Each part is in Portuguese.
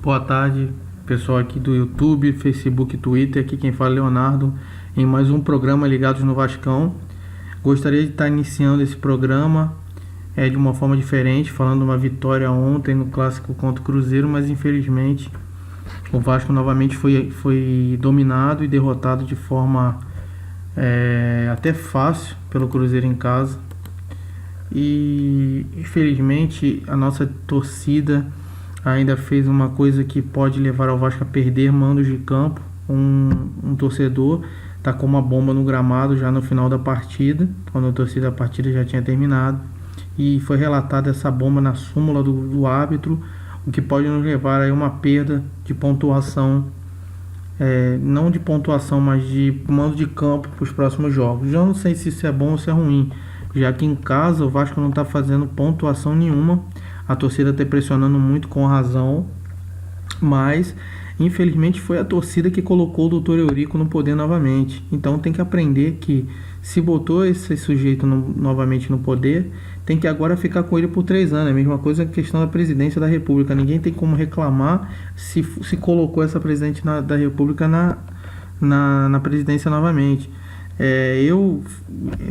Boa tarde, pessoal aqui do YouTube, Facebook, Twitter. Aqui quem fala é Leonardo, em mais um programa Ligados no Vascão. Gostaria de estar iniciando esse programa de uma forma diferente, falando uma vitória ontem no clássico contra o Cruzeiro, mas infelizmente o Vasco novamente foi dominado e derrotado de forma até fácil pelo Cruzeiro em casa. E infelizmente a nossa torcida ainda fez uma coisa que pode levar ao Vasco a perder mandos de campo. Um torcedor tacou uma bomba no gramado já no final da partida, quando a partida já tinha terminado, e foi relatada essa bomba na súmula do árbitro, o que pode nos levar a uma perda de pontuação, não de pontuação, mas de mando de campo para os próximos jogos. Já não sei se isso é bom ou se é ruim, já que em casa o Vasco não está fazendo pontuação nenhuma, a torcida está pressionando muito com razão, mas infelizmente foi a torcida que colocou o Dr. Eurico no poder novamente. Então tem que aprender que se botou esse sujeito novamente no poder, tem que agora ficar com ele por 3 anos. É a mesma coisa que a questão da presidência da República. Ninguém tem como reclamar se colocou essa presidente da República na presidência novamente. Eu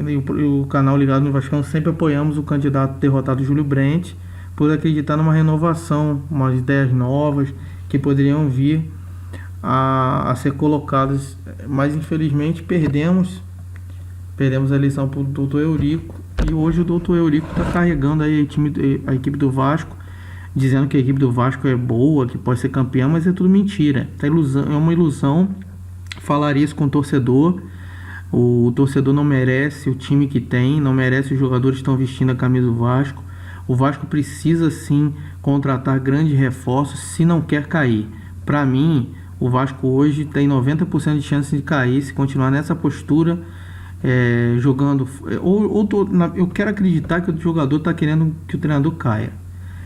e o canal Ligado no Vascão sempre apoiamos o candidato derrotado Júlio Brandt, por acreditar numa renovação, umas ideias novas que poderiam vir a ser colocadas, mas infelizmente perdemos a eleição para o Dr. Eurico, e hoje o Dr. Eurico está carregando aí a equipe do Vasco, dizendo que a equipe do Vasco é boa, que pode ser campeã, mas é tudo mentira, é uma ilusão falar isso com o torcedor. O torcedor não merece o time que tem, não merece os jogadores que estão vestindo a camisa do Vasco. O Vasco precisa sim contratar grandes reforços se não quer cair. Para mim, o Vasco hoje tem 90% de chance de cair se continuar nessa postura, jogando. Eu quero acreditar que o jogador está querendo que o treinador caia.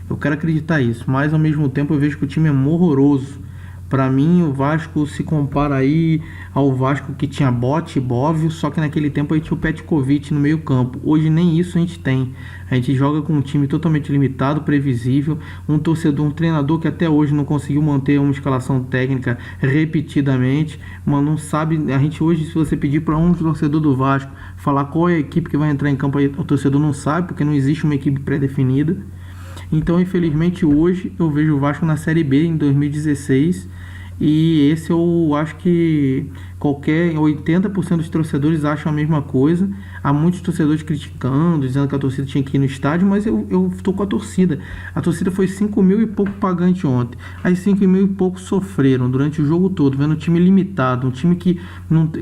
Eu quero acreditar isso, mas ao mesmo tempo eu vejo que o time é horroroso. Para mim, o Vasco se compara aí ao Vasco que tinha Bote e Bóvio, só que naquele tempo aí tinha o Petkovic no meio campo. Hoje nem isso a gente tem. A gente joga com um time totalmente limitado, previsível, um treinador que até hoje não conseguiu manter uma escalação técnica repetidamente, mas não sabe. A gente hoje, se você pedir para um torcedor do Vasco falar qual é a equipe que vai entrar em campo, aí, o torcedor não sabe, porque não existe uma equipe pré-definida. Então, infelizmente, hoje eu vejo o Vasco na Série B em 2016, e esse eu acho que 80% dos torcedores acham a mesma coisa. Há muitos torcedores criticando, dizendo que a torcida tinha que ir no estádio, mas eu estou com a torcida. A torcida foi 5 mil e pouco pagante ontem. As 5 mil e pouco sofreram durante o jogo todo, vendo um time limitado, um time que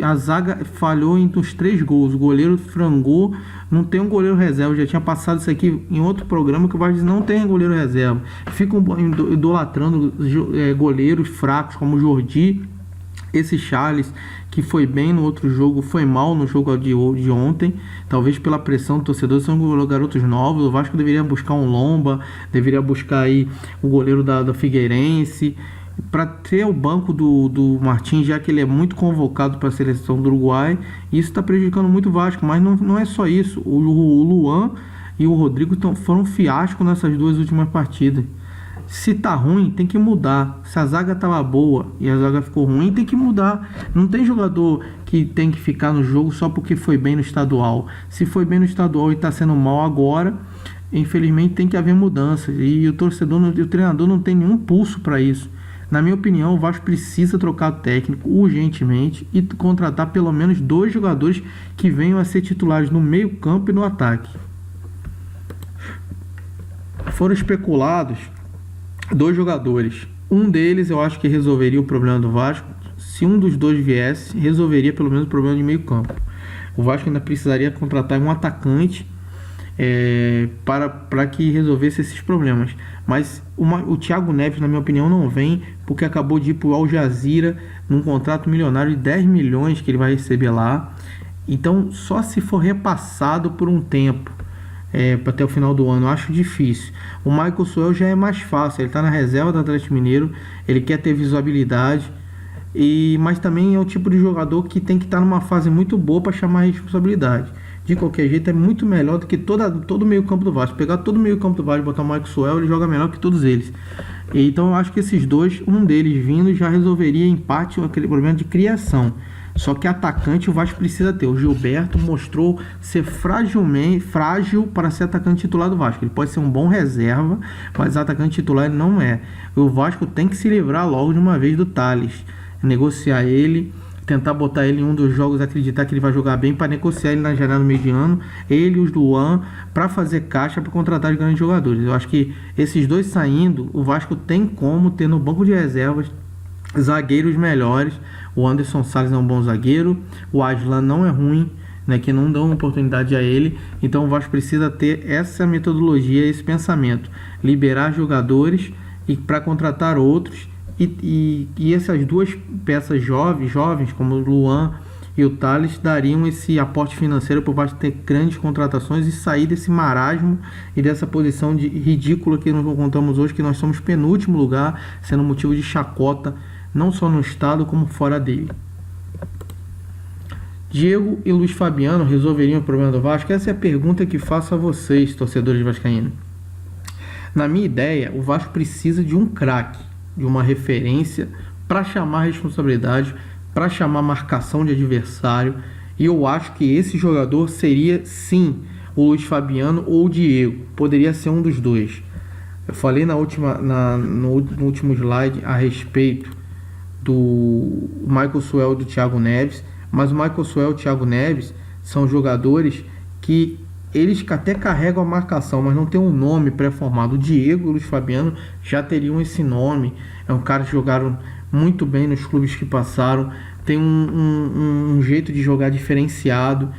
a zaga falhou nos 3 gols, o goleiro frangou, não tem um goleiro reserva. Eu já tinha passado isso aqui em outro programa, que o Vasco não tem goleiro reserva. Ficam idolatrando goleiros fracos como o Jordi. Esse Charles, que foi bem no outro jogo, foi mal no jogo de ontem, talvez pela pressão do torcedor. São garotos novos. O Vasco deveria buscar um Lomba, deveria buscar aí o goleiro da Figueirense, para ter o banco do Martins, já que ele é muito convocado para a seleção do Uruguai. Isso está prejudicando muito o Vasco, mas não é só isso. O Luan e o Rodrigo foram um fiasco nessas 2 últimas partidas. Se tá ruim, tem que mudar. Se a zaga tava boa e a zaga ficou ruim, tem que mudar. Não tem jogador que tem que ficar no jogo só porque foi bem no estadual. Se foi bem no estadual e tá sendo mal agora, infelizmente tem que haver mudança. E o treinador não tem nenhum pulso para isso. Na minha opinião, o Vasco precisa trocar técnico urgentemente e contratar pelo menos 2 jogadores que venham a ser titulares no meio campo e no ataque. Foram especulados 2 jogadores. Um deles eu acho que resolveria o problema do Vasco. Se um dos 2 viesse, resolveria pelo menos o problema de meio campo. O Vasco ainda precisaria contratar um atacante para que resolvesse esses problemas. Mas o Thiago Neves, na minha opinião, não vem, porque acabou de ir para o Al Jazeera num contrato milionário de 10 milhões que ele vai receber lá. Então, só se for repassado por um tempo, até o final do ano, eu acho difícil. O Michael Suel já é mais fácil, ele está na reserva do Atlético Mineiro, ele quer ter visibilidade, mas também é o tipo de jogador que tem que estar numa fase muito boa para chamar a responsabilidade. De qualquer jeito, é muito melhor do que todo o meio campo do Vasco. Pegar todo o meio campo do Vasco e botar o Michael Suel, ele joga melhor que todos eles. Então eu acho que esses dois, um deles vindo já resolveria em parte aquele problema de criação. Só que atacante o Vasco precisa ter. O Gilberto mostrou ser frágil para ser atacante titular do Vasco. Ele pode ser um bom reserva, mas atacante titular ele não é. O Vasco tem que se livrar logo de uma vez do Thales, negociar ele, tentar botar ele em um dos jogos, acreditar que ele vai jogar bem, para negociar ele na janela do meio de ano, ele e os Luan, para fazer caixa para contratar os grandes jogadores. Eu acho que esses dois saindo, o Vasco tem como ter no banco de reservas zagueiros melhores. O Anderson Salles é um bom zagueiro, o Aslan não é ruim, né, que não dão oportunidade a ele. Então o Vasco precisa ter essa metodologia, esse pensamento, liberar jogadores e para contratar outros, e essas duas peças jovens como o Luan e o Thales dariam esse aporte financeiro para o Vasco ter grandes contratações e sair desse marasmo e dessa posição ridícula que nós contamos hoje, que nós somos penúltimo lugar, sendo motivo de chacota não só no estado como fora dele. Diego e Luiz Fabiano resolveriam o problema do Vasco? Essa é a pergunta que faço a vocês, torcedores vascaínos. Na minha ideia, o Vasco precisa de um craque, de uma referência para chamar responsabilidade, para chamar marcação de adversário, e eu acho que esse jogador seria sim o Luiz Fabiano ou o Diego, poderia ser um dos dois. Eu falei no último slide a respeito do Michael Suel e do Thiago Neves, mas o Michael Suel e o Thiago Neves são jogadores que eles até carregam a marcação, mas não tem um nome pré-formado. O Diego e o Luiz Fabiano já teriam esse nome. É um cara que jogaram muito bem nos clubes que passaram, tem um jeito de jogar diferenciado,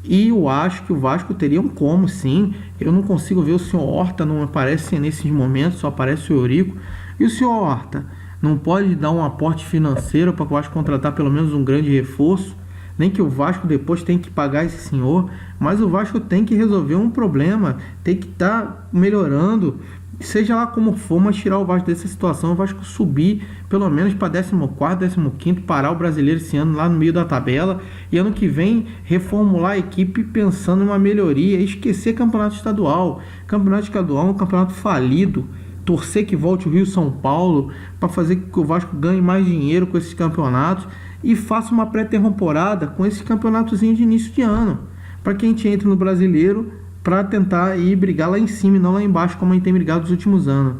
e eu acho que o Vasco teria um como, sim. Eu não consigo ver o senhor Horta, não aparece nesses momentos, só aparece o Eurico. E o senhor Horta não pode dar um aporte financeiro para o Vasco contratar pelo menos um grande reforço? Nem que o Vasco depois tem que pagar esse senhor, mas o Vasco tem que resolver um problema, tem que estar melhorando, seja lá como for, mas tirar o Vasco dessa situação, o Vasco subir pelo menos para 14º, 15º, parar o Brasileiro esse ano lá no meio da tabela, e ano que vem reformular a equipe pensando em uma melhoria, esquecer campeonato estadual. Campeonato estadual é um campeonato falido. Torcer que volte o Rio-São Paulo para fazer com que o Vasco ganhe mais dinheiro com esses campeonatos e faça uma pré-temporada com esse campeonatozinho de início de ano, para que a gente entre no Brasileiro para tentar ir brigar lá em cima e não lá embaixo, como a gente tem brigado nos últimos anos.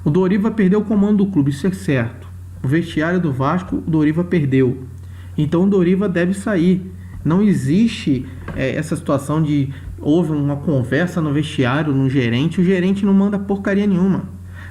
O Doriva perdeu o comando do clube, isso é certo. O vestiário do Vasco, o Doriva perdeu. Então o Doriva deve sair. Não existe essa situação de houve uma conversa no vestiário, no gerente, o gerente não manda porcaria nenhuma.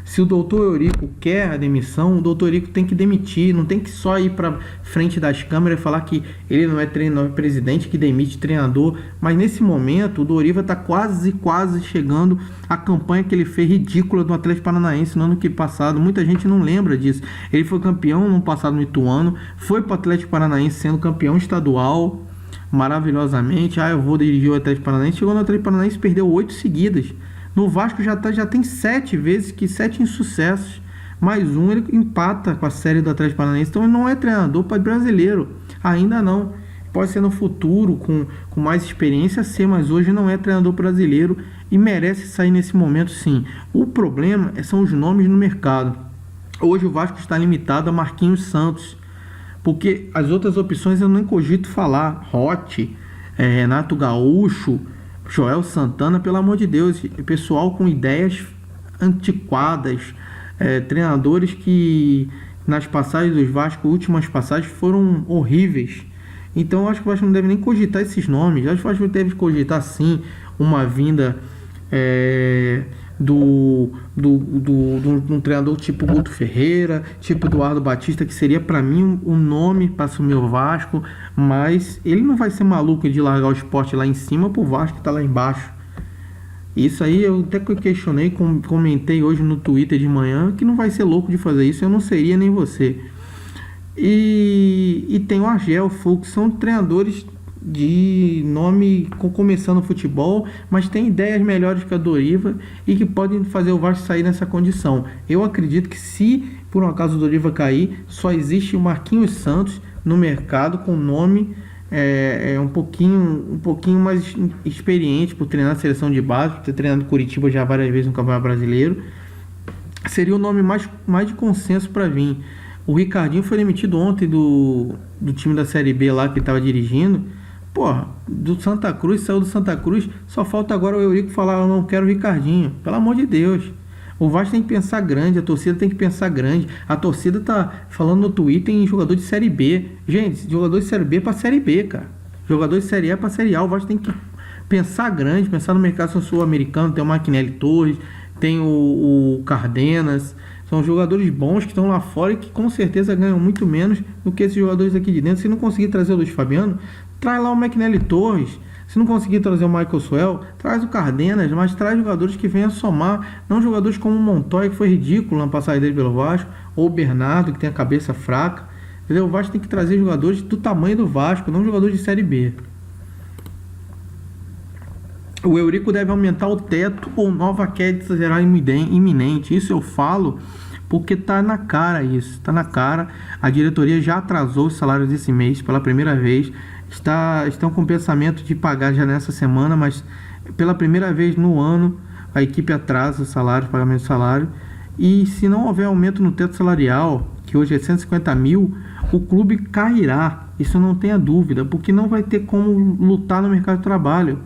Se o doutor Eurico quer a demissão, o doutor Eurico tem que demitir, não tem que só ir para frente das câmeras e falar que ele não é treinador, presidente que demite treinador. Mas nesse momento o Doriva está quase chegando à campanha que ele fez ridícula do Atlético Paranaense no ano que passado. Muita gente não lembra disso. Ele foi campeão no passado no Ituano, foi para o Atlético Paranaense sendo campeão estadual maravilhosamente. Eu vou dirigir o Atlético Paranaense. Chegou no Atlético Paranaense, perdeu 8 seguidas. No Vasco já tem 7 vezes, 7 insucessos. Mais um, ele empata com a série do Atlético Paranaense. Então ele não é treinador para brasileiro. Ainda não. Pode ser no futuro, com mais experiência, ser, mas hoje não é treinador brasileiro e merece sair nesse momento, sim. O problema são os nomes no mercado. Hoje o Vasco está limitado a Marquinhos Santos, porque as outras opções eu nem cogito falar. Rotti, Renato Gaúcho, Joel Santana, pelo amor de Deus, pessoal com ideias antiquadas, treinadores que nas passagens dos Vasco, últimas passagens, foram horríveis. Então eu acho que o Vasco não deve nem cogitar esses nomes. Eu acho que o Vasco deve cogitar sim uma vinda de um treinador tipo Guto Ferreira, tipo Eduardo Batista, que seria para mim um nome para assumir o Vasco, mas ele não vai ser maluco de largar o esporte lá em cima pro Vasco que tá lá embaixo. Isso aí eu até questionei, comentei hoje no Twitter de manhã, que não vai ser louco de fazer isso, eu não seria nem você. E tem o Argel, Fux, são treinadores de nome começando o futebol, mas tem ideias melhores que a Doriva e que podem fazer o Vasco sair nessa condição. Eu acredito que se por um acaso o Doriva cair, só existe o Marquinhos Santos no mercado com nome um pouquinho mais experiente por treinar a seleção de base, por ter treinado Curitiba já várias vezes no Campeonato Brasileiro. seria o nome mais de consenso para vir. O Ricardinho foi demitido ontem do time da Série B lá que ele estava dirigindo. Porra, do Santa Cruz, saiu do Santa Cruz. Só falta agora o Eurico falar: eu não quero o Ricardinho. Pelo amor de Deus. O Vasco tem que pensar grande, a torcida tem que pensar grande. A torcida tá falando no Twitter em jogador de Série B. Gente, jogador de Série B para Série B, cara. Jogador de Série A para Série A. O Vasco tem que pensar grande, pensar no mercado sul-americano. Tem o Maquinelli Torres, tem o Cardenas. São jogadores bons que estão lá fora e que com certeza ganham muito menos do que esses jogadores aqui de dentro. Se não conseguir trazer o Luiz Fabiano, traz lá o Maquinelli Torres. Se não conseguir trazer o Michael Suel, traz o Cardenas, mas traz jogadores que venham somar, não jogadores como o Montoya, que foi ridículo na passagem dele pelo Vasco, ou o Bernardo, que tem a cabeça fraca. Entendeu? O Vasco tem que trazer jogadores do tamanho do Vasco, não jogadores de Série B. O Eurico deve aumentar o teto ou nova queda será iminente. Isso eu falo porque tá na cara isso, tá na cara. A diretoria já atrasou os salários desse mês pela primeira vez. Estão com o pensamento de pagar já nessa semana, mas pela primeira vez no ano a equipe atrasa o salário, o pagamento do salário. E se não houver aumento no teto salarial, que hoje é 150 mil, o clube cairá. Isso não tenha dúvida, porque não vai ter como lutar no mercado de trabalho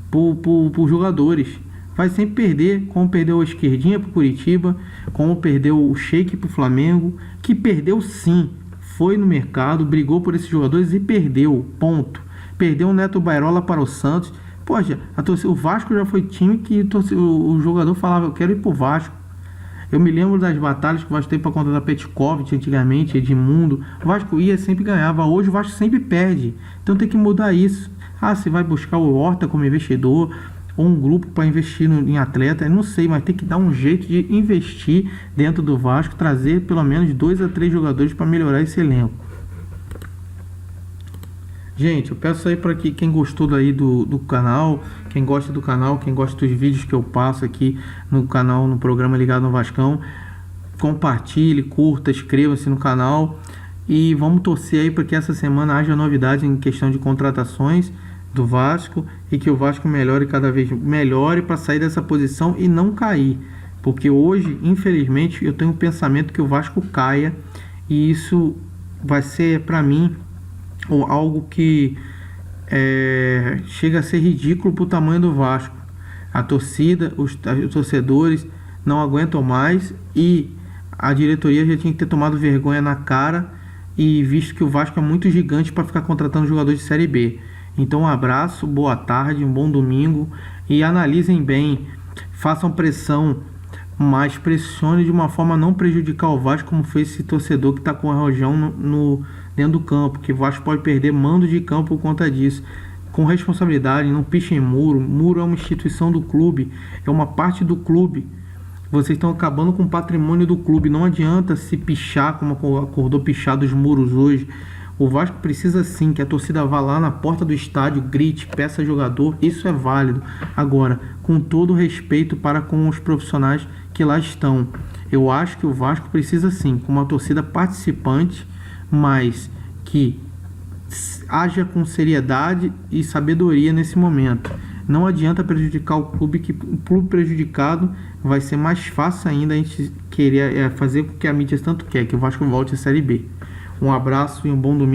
por jogadores. Vai sempre perder, como perdeu a Esquerdinha para o Curitiba, como perdeu o Sheik para o Flamengo, que perdeu sim. Foi no mercado, brigou por esses jogadores e perdeu, ponto. Perdeu o Neto Bairola para o Santos. Poxa, o Vasco já foi time que o jogador falava: eu quero ir pro Vasco. Eu me lembro das batalhas que o Vasco teve para contratar Petkovic antigamente, Edmundo. O Vasco ia, sempre ganhava. Hoje o Vasco sempre perde. Então tem que mudar isso. Se vai buscar o Horta como investidor ou um grupo para investir em atleta, eu não sei, mas tem que dar um jeito de investir dentro do Vasco, trazer pelo menos 2 a 3 jogadores para melhorar esse elenco. Gente, eu peço aí para que quem gostou daí do canal, quem gosta do canal, quem gosta dos vídeos que eu passo aqui no canal, no programa Ligado no Vascão, compartilhe, curta, inscreva-se no canal e vamos torcer aí para que essa semana haja novidade em questão de contratações do Vasco e que o Vasco melhore cada vez melhore para sair dessa posição e não cair, porque hoje, infelizmente, eu tenho o pensamento que o Vasco caia e isso vai ser para mim algo que chega a ser ridículo para o tamanho do Vasco. A torcida, os torcedores não aguentam mais e a diretoria já tinha que ter tomado vergonha na cara e visto que o Vasco é muito gigante para ficar contratando jogadores de Série B. Então um abraço, boa tarde, um bom domingo e analisem bem, façam pressão, mas pressione de uma forma a não prejudicar o Vasco, como fez esse torcedor que está com o rojão dentro do campo, que o Vasco pode perder mando de campo por conta disso. Com responsabilidade, não pichem muro. Muro é uma instituição do clube, é uma parte do clube. Vocês estão acabando com o patrimônio do clube. Não adianta se pichar como acordou pichado os muros hoje. O Vasco precisa sim que a torcida vá lá na porta do estádio, grite, peça jogador, isso é válido. Agora, com todo o respeito para com os profissionais que lá estão, eu acho que o Vasco precisa sim, com uma torcida participante, mas que haja com seriedade e sabedoria nesse momento. Não adianta prejudicar o clube, que o clube prejudicado vai ser mais fácil ainda a gente querer fazer o que a mídia tanto quer, que o Vasco volte à Série B. Um abraço e um bom domingo.